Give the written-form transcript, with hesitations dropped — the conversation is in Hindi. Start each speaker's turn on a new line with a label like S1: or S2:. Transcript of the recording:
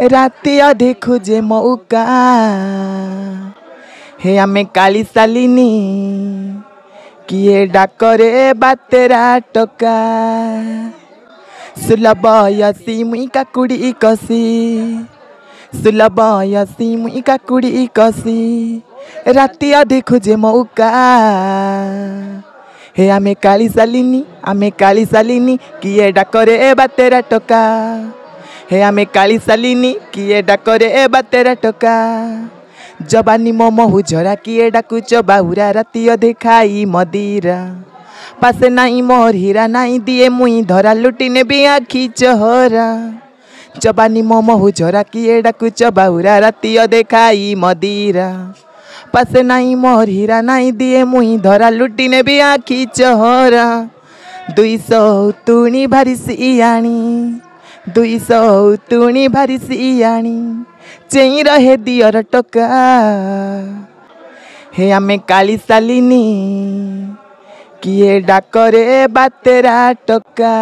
S1: राति अधे खोजे मौका हे आमे काली सालिनी किए डाकरे बातेरा टका सुलभयसी मुई काकुड़ी कसी सुलभयसी मुई काकुड़ी कसी राति अधे खोजे मौका हे आमे काली सालिनी किए डाकरे बातेरा टका हे आमे काली सालिनी किए डाकरे बातेरा टका जबानी मो महु झरा किए डाकुच बाहुरा राति अधे खाई मदिरा पासे नाई मोर हीरा नाई दिए मुई धरा लुटी ने भी आखी चहरा जबानी मो महु झरा किए डाकुच बाहुरा राति अधे खाई मदिरा पासे नाई मोर हीरा नाई दिए मुई धरा लुटी ने भी आखी चहरा 200 तुणी भारी सियाणी 200 तुणी भारी सियाणी चेई रहे दियर टका हे आमे काली सालिनी किए डाकरे बातेरा टका।